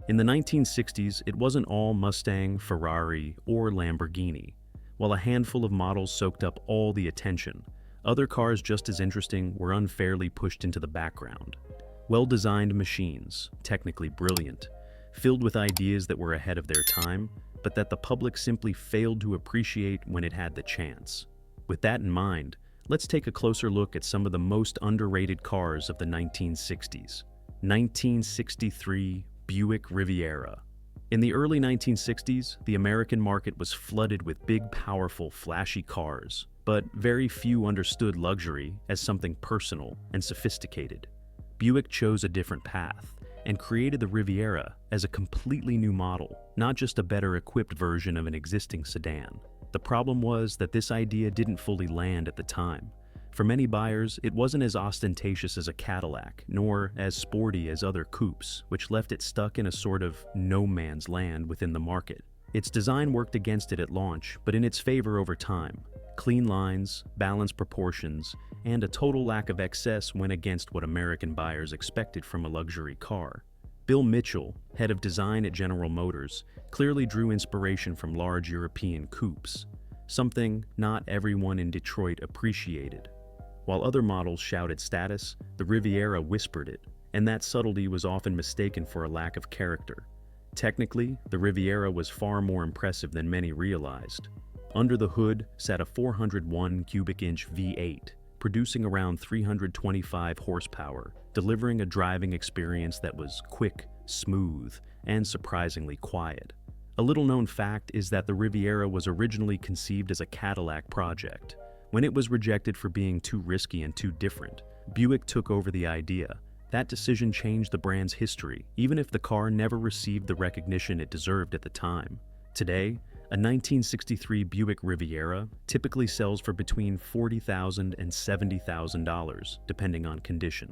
In the 1960s, it wasn't all Mustang, Ferrari, or Lamborghini. While a handful of models soaked up all the attention, other cars just as interesting were unfairly pushed into the background. Well-designed machines, technically brilliant, filled with ideas that were ahead of their time, but that the public simply failed to appreciate when it had the chance. With that in mind, let's take a closer look at some of the most underrated cars of the 1960s. 1963 Buick Riviera. In the early 1960s, the American market was flooded with big, powerful, flashy cars, but very few understood luxury as something personal and sophisticated. Buick chose a different path and created the Riviera as a completely new model, not just a better equipped version of an existing sedan. The problem was that this idea didn't fully land at the time. For many buyers, it wasn't as ostentatious as a Cadillac, nor as sporty as other coupes, which left it stuck in a sort of no man's land within the market. Its design worked against it at launch, but in its favor over time. Clean lines, balanced proportions, and a total lack of excess went against what American buyers expected from a luxury car. Bill Mitchell, head of design at General Motors, clearly drew inspiration from large European coupes, something not everyone in Detroit appreciated. While other models shouted status, the Riviera whispered it, and that subtlety was often mistaken for a lack of character. Technically, the Riviera was far more impressive than many realized. Under the hood sat a 401 cubic inch V8, producing around 325 horsepower, delivering a driving experience that was quick, smooth, and surprisingly quiet. A little-known fact is that the Riviera was originally conceived as a Cadillac project. When it was rejected for being too risky and too different, Buick took over the idea. That decision changed the brand's history, even if the car never received the recognition it deserved at the time. Today, a 1963 Buick Riviera typically sells for between $40,000 and $70,000, depending on condition.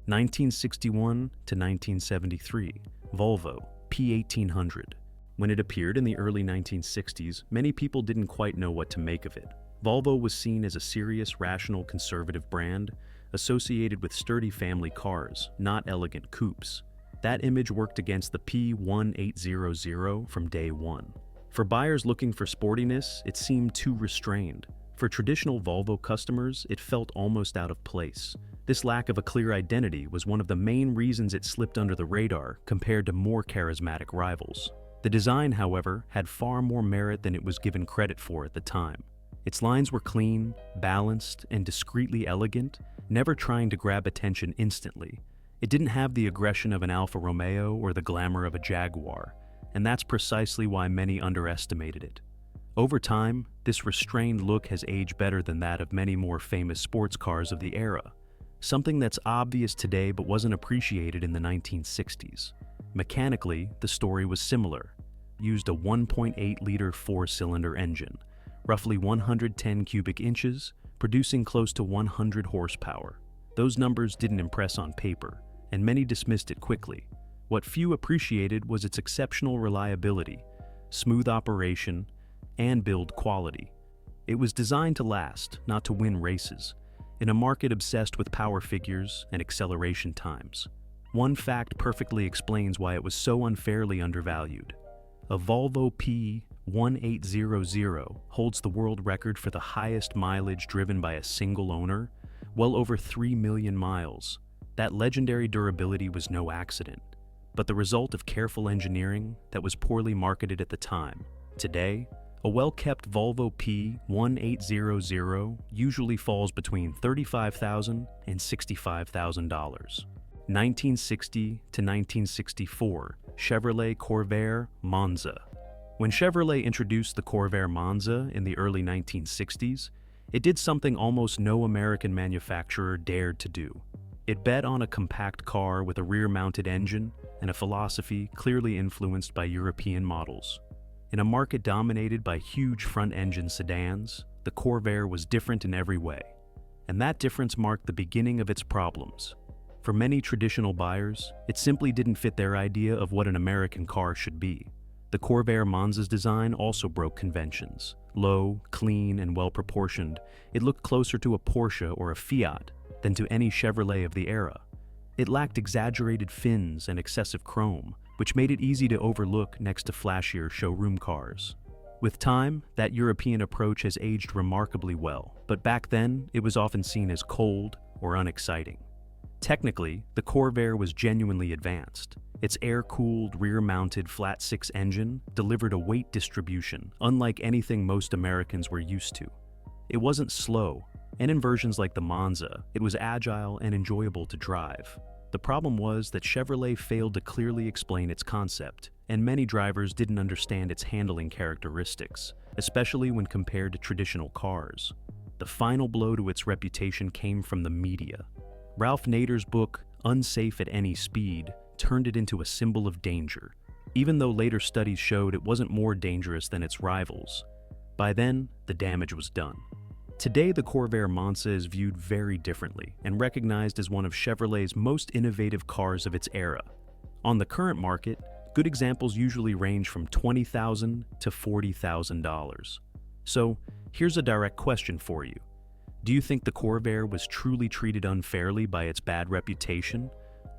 1961 to 1973, Volvo P1800. When it appeared in the early 1960s, many people didn't quite know what to make of it. Volvo was seen as a serious, rational, conservative brand, associated with sturdy family cars, not elegant coupes. That image worked against the P1800 from day one. For buyers looking for sportiness, it seemed too restrained. For traditional Volvo customers, it felt almost out of place. This lack of a clear identity was one of the main reasons it slipped under the radar compared to more charismatic rivals. The design, however, had far more merit than it was given credit for at the time. Its lines were clean, balanced, and discreetly elegant, never trying to grab attention instantly. It didn't have the aggression of an Alfa Romeo or the glamour of a Jaguar, and that's precisely why many underestimated it. Over time, this restrained look has aged better than that of many more famous sports cars of the era, something that's obvious today but wasn't appreciated in the 1960s. Mechanically, the story was similar. Used a 1.8-liter four-cylinder engine, roughly 110 cubic inches, producing close to 100 horsepower. Those numbers didn't impress on paper, and many dismissed it quickly. What few appreciated was its exceptional reliability, smooth operation, and build quality. It was designed to last, not to win races, in a market obsessed with power figures and acceleration times. One fact perfectly explains why it was so unfairly undervalued. A Volvo P1800 holds the world record for the highest mileage driven by a single owner, well over 3 million miles. That legendary durability was no accident, but the result of careful engineering that was poorly marketed at the time. Today, a well-kept Volvo P1800 usually falls between $35,000 and $65,000. 1960 to 1964, Chevrolet Corvair Monza. When Chevrolet introduced the Corvair Monza in the early 1960s, it did something almost no American manufacturer dared to do. It bet on a compact car with a rear-mounted engine and a philosophy clearly influenced by European models. In a market dominated by huge front-engine sedans, the Corvair was different in every way, and that difference marked the beginning of its problems. For many traditional buyers, it simply didn't fit their idea of what an American car should be. The Corvair Monza's design also broke conventions. Low, clean, and well-proportioned, it looked closer to a Porsche or a Fiat than to any Chevrolet of the era. It lacked exaggerated fins and excessive chrome, which made it easy to overlook next to flashier showroom cars. With time, that European approach has aged remarkably well, but back then, it was often seen as cold or unexciting. Technically, the Corvair was genuinely advanced. Its air-cooled, rear-mounted flat-six engine delivered a weight distribution unlike anything most Americans were used to. It wasn't slow, and in versions like the Monza, it was agile and enjoyable to drive. The problem was that Chevrolet failed to clearly explain its concept, and many drivers didn't understand its handling characteristics, especially when compared to traditional cars. The final blow to its reputation came from the media. Ralph Nader's book, Unsafe at Any Speed, turned it into a symbol of danger, even though later studies showed it wasn't more dangerous than its rivals. By then, the damage was done. Today, the Corvair Monza is viewed very differently and recognized as one of Chevrolet's most innovative cars of its era. On the current market, good examples usually range from $20,000 to $40,000. So, here's a direct question for you. Do you think the Corvair was truly treated unfairly by its bad reputation,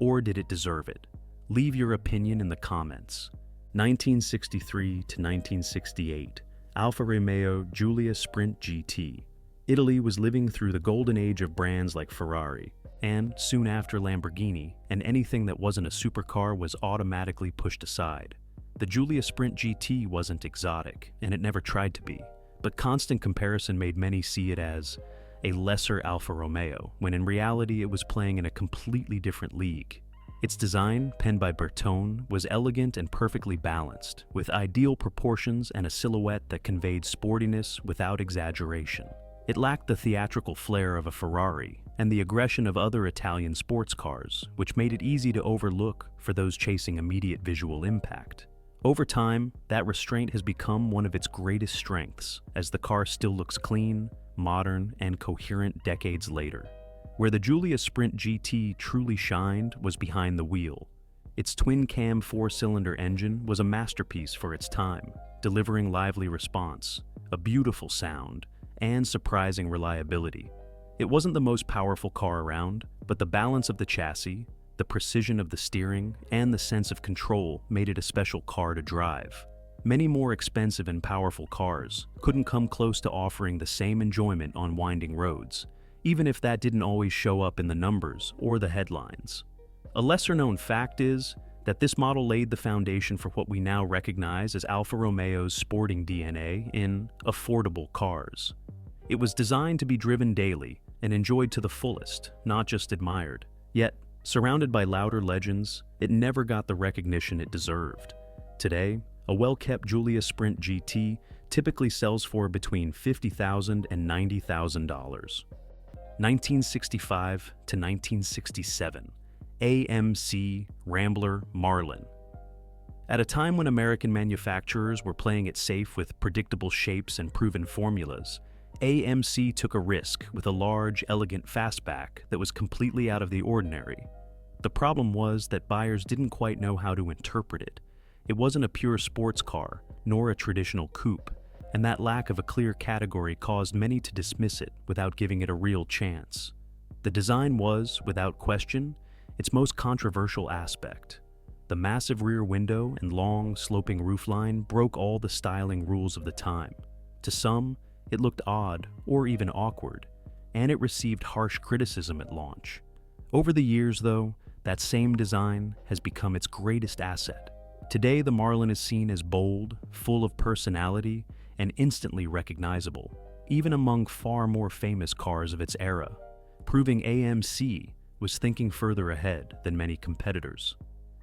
or did it deserve it? Leave your opinion in the comments. 1963 to 1968, Alfa Romeo Giulia Sprint GT. Italy was living through the golden age of brands like Ferrari, and soon after Lamborghini, and anything that wasn't a supercar was automatically pushed aside. The Giulia Sprint GT wasn't exotic, and it never tried to be, but constant comparison made many see it as a lesser Alfa Romeo, when in reality it was playing in a completely different league. Its design, penned by Bertone, was elegant and perfectly balanced, with ideal proportions and a silhouette that conveyed sportiness without exaggeration. It lacked the theatrical flair of a Ferrari and the aggression of other Italian sports cars, which made it easy to overlook for those chasing immediate visual impact. Over time, that restraint has become one of its greatest strengths, as the car still looks clean, modern, and coherent decades later. Where the Giulia Sprint GT truly shined was behind the wheel. Its twin-cam four-cylinder engine was a masterpiece for its time, delivering lively response, a beautiful sound, and surprising reliability. It wasn't the most powerful car around, but the balance of the chassis, the precision of the steering, and the sense of control made it a special car to drive. Many more expensive and powerful cars couldn't come close to offering the same enjoyment on winding roads, even if that didn't always show up in the numbers or the headlines. A lesser-known fact is that this model laid the foundation for what we now recognize as Alfa Romeo's sporting DNA in affordable cars. It was designed to be driven daily and enjoyed to the fullest, not just admired. Yet, surrounded by louder legends, it never got the recognition it deserved. Today, a well-kept Giulia Sprint GT typically sells for between $50,000 and $90,000. 1965 to 1967, AMC Rambler Marlin. At a time when American manufacturers were playing it safe with predictable shapes and proven formulas, AMC took a risk with a large, elegant fastback that was completely out of the ordinary. The problem was that buyers didn't quite know how to interpret it. It wasn't a pure sports car, nor a traditional coupe, and that lack of a clear category caused many to dismiss it without giving it a real chance. The design was, without question, its most controversial aspect. The massive rear window and long, sloping roofline broke all the styling rules of the time. To some, it looked odd or even awkward, and it received harsh criticism at launch. Over the years, though, that same design has become its greatest asset. Today, the Marlin is seen as bold, full of personality, and instantly recognizable, even among far more famous cars of its era, proving AMC was thinking further ahead than many competitors.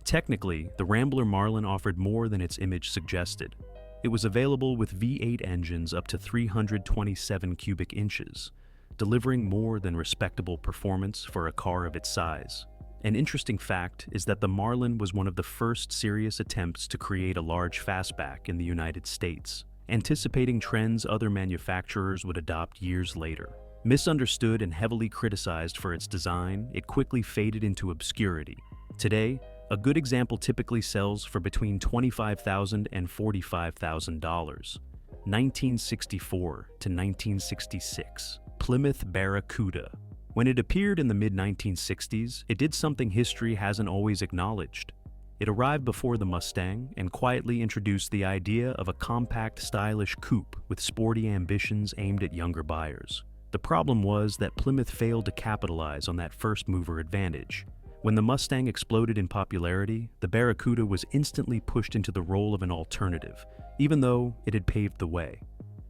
Technically, the Rambler Marlin offered more than its image suggested. It was available with V8 engines up to 327 cubic inches, delivering more than respectable performance for a car of its size. An interesting fact is that the Marlin was one of the first serious attempts to create a large fastback in the United States, anticipating trends other manufacturers would adopt years later. Misunderstood and heavily criticized for its design, it quickly faded into obscurity. Today, a good example typically sells for between $25,000 and $45,000. 1964 to 1966, Plymouth Barracuda. When it appeared in the mid-1960s, it did something history hasn't always acknowledged. It arrived before the Mustang and quietly introduced the idea of a compact, stylish coupe with sporty ambitions aimed at younger buyers. The problem was that Plymouth failed to capitalize on that first-mover advantage. When the Mustang exploded in popularity, the Barracuda was instantly pushed into the role of an alternative, even though it had paved the way.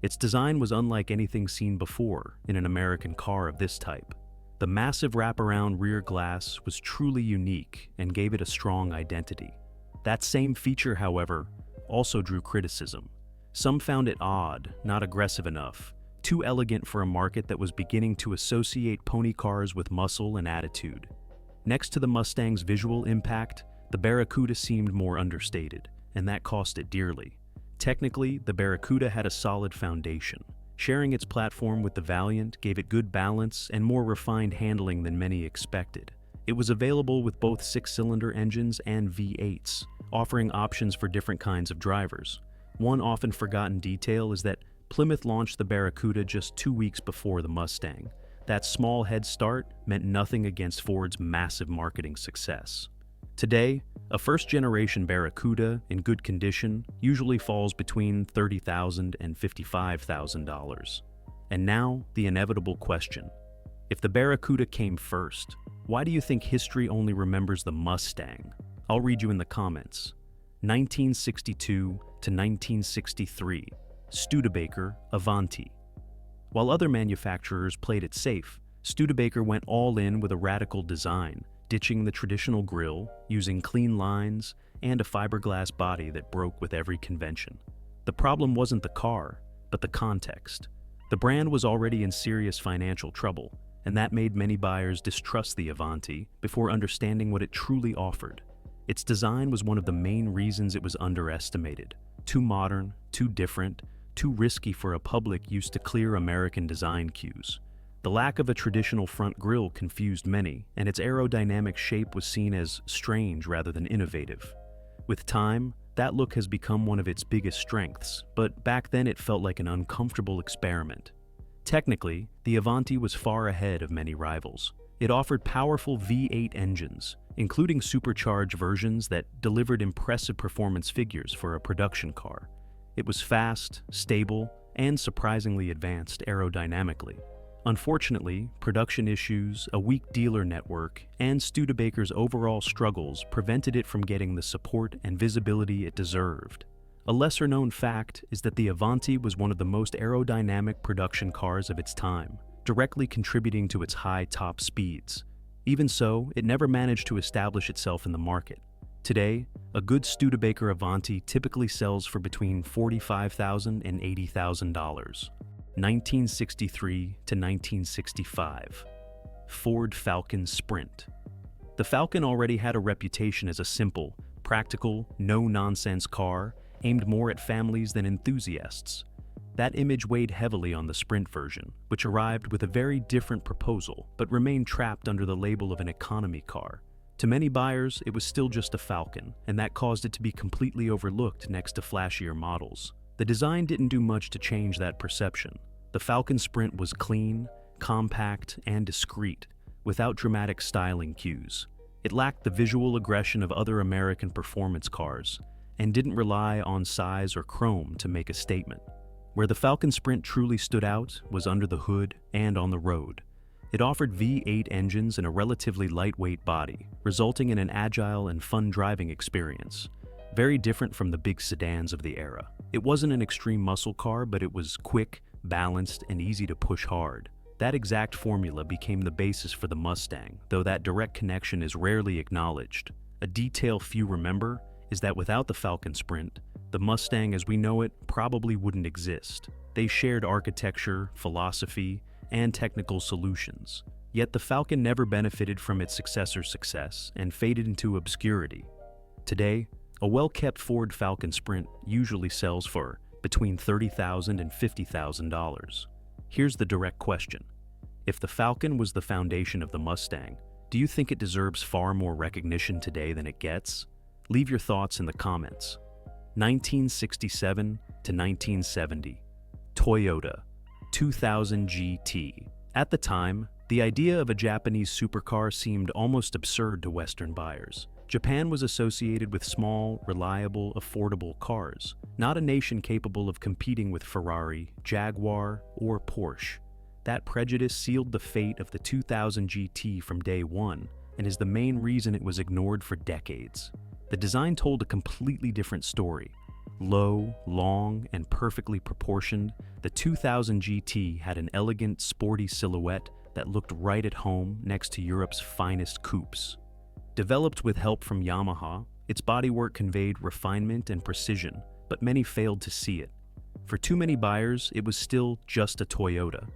Its design was unlike anything seen before in an American car of this type. The massive wraparound rear glass was truly unique and gave it a strong identity. That same feature, however, also drew criticism. Some found it odd, not aggressive enough, too elegant for a market that was beginning to associate pony cars with muscle and attitude. Next to the Mustang's visual impact, the Barracuda seemed more understated, and that cost it dearly. Technically, the Barracuda had a solid foundation. Sharing its platform with the Valiant gave it good balance and more refined handling than many expected. It was available with both six-cylinder engines and V8s, offering options for different kinds of drivers. One often forgotten detail is that Plymouth launched the Barracuda just 2 weeks before the Mustang. That small head start meant nothing against Ford's massive marketing success. Today, a first-generation Barracuda in good condition usually falls between $30,000 and $55,000. And now, the inevitable question. If the Barracuda came first, why do you think history only remembers the Mustang? I'll read you in the comments. 1962 to 1963, Studebaker Avanti. While other manufacturers played it safe, Studebaker went all in with a radical design, ditching the traditional grille, using clean lines, and a fiberglass body that broke with every convention. The problem wasn't the car, but the context. The brand was already in serious financial trouble, and that made many buyers distrust the Avanti before understanding what it truly offered. Its design was one of the main reasons it was underestimated. Too modern, too different, too risky for a public used to clear American design cues. The lack of a traditional front grille confused many, and its aerodynamic shape was seen as strange rather than innovative. With time, that look has become one of its biggest strengths, but back then it felt like an uncomfortable experiment. Technically, the Avanti was far ahead of many rivals. It offered powerful V8 engines, including supercharged versions that delivered impressive performance figures for a production car. It was fast, stable, and surprisingly advanced aerodynamically. Unfortunately, production issues, a weak dealer network, and Studebaker's overall struggles prevented it from getting the support and visibility it deserved. A lesser-known fact is that the Avanti was one of the most aerodynamic production cars of its time, directly contributing to its high top speeds. Even so, it never managed to establish itself in the market. Today, a good Studebaker Avanti typically sells for between $45,000 and $80,000. 1963 to 1965, Ford Falcon Sprint. The Falcon already had a reputation as a simple, practical, no-nonsense car aimed more at families than enthusiasts. That image weighed heavily on the Sprint version, which arrived with a very different proposal but remained trapped under the label of an economy car. To many buyers, it was still just a Falcon, and that caused it to be completely overlooked next to flashier models. The design didn't do much to change that perception. The Falcon Sprint was clean, compact, and discreet, without dramatic styling cues. It lacked the visual aggression of other American performance cars, and didn't rely on size or chrome to make a statement. Where the Falcon Sprint truly stood out was under the hood and on the road. It offered V8 engines and a relatively lightweight body, resulting in an agile and fun driving experience. Very different from the big sedans of the era. It wasn't an extreme muscle car, but it was quick, balanced, and easy to push hard. That exact formula became the basis for the Mustang, though that direct connection is rarely acknowledged. A detail few remember is that without the Falcon Sprint, the Mustang as we know it probably wouldn't exist. They shared architecture, philosophy, and technical solutions. Yet the Falcon never benefited from its successor's success and faded into obscurity. Today, a well-kept Ford Falcon Sprint usually sells for between $30,000 and $50,000. Here's the direct question. If the Falcon was the foundation of the Mustang, do you think it deserves far more recognition today than it gets? Leave your thoughts in the comments. 1967 to 1970, Toyota 2000 GT. At the time, the idea of a Japanese supercar seemed almost absurd to Western buyers. Japan was associated with small, reliable, affordable cars, not a nation capable of competing with Ferrari, Jaguar, or Porsche. That prejudice sealed the fate of the 2000 GT from day one and is the main reason it was ignored for decades. The design told a completely different story. Low, long, and perfectly proportioned, the 2000 GT had an elegant, sporty silhouette that looked right at home next to Europe's finest coupes. Developed with help from Yamaha, its bodywork conveyed refinement and precision, but many failed to see it. For too many buyers, it was still just a Toyota,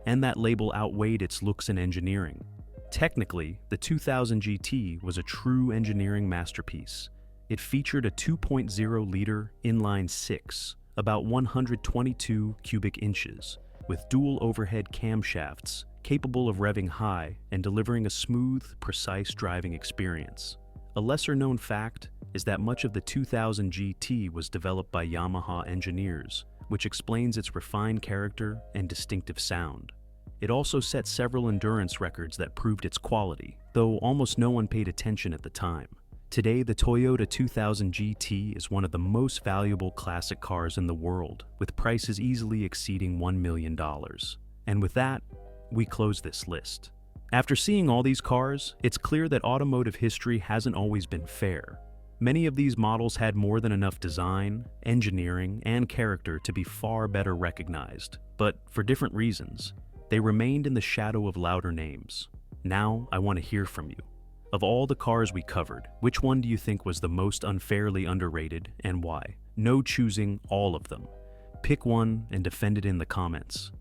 and that label outweighed its looks and engineering. Technically, the 2000 GT was a true engineering masterpiece. It featured a 2.0-liter inline-six, about 122 cubic inches, with dual overhead camshafts, capable of revving high and delivering a smooth, precise driving experience. A lesser-known fact is that much of the 2000 GT was developed by Yamaha engineers, which explains its refined character and distinctive sound. It also set several endurance records that proved its quality, though almost no one paid attention at the time. Today, the Toyota 2000 GT is one of the most valuable classic cars in the world, with prices easily exceeding $1 million. And with that, we close this list. After seeing all these cars, it's clear that automotive history hasn't always been fair. Many of these models had more than enough design, engineering, and character to be far better recognized, but for different reasons. They remained in the shadow of louder names. Now, I want to hear from you. Of all the cars we covered, which one do you think was the most unfairly underrated and why? No choosing all of them. Pick one and defend it in the comments.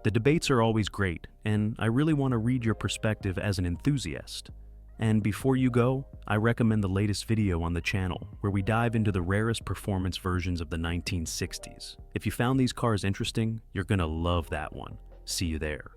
The debates are always great, and I really want to read your perspective as an enthusiast. And before you go, I recommend the latest video on the channel, where we dive into the rarest performance versions of the 1960s. If you found these cars interesting, you're gonna love that one. See you there.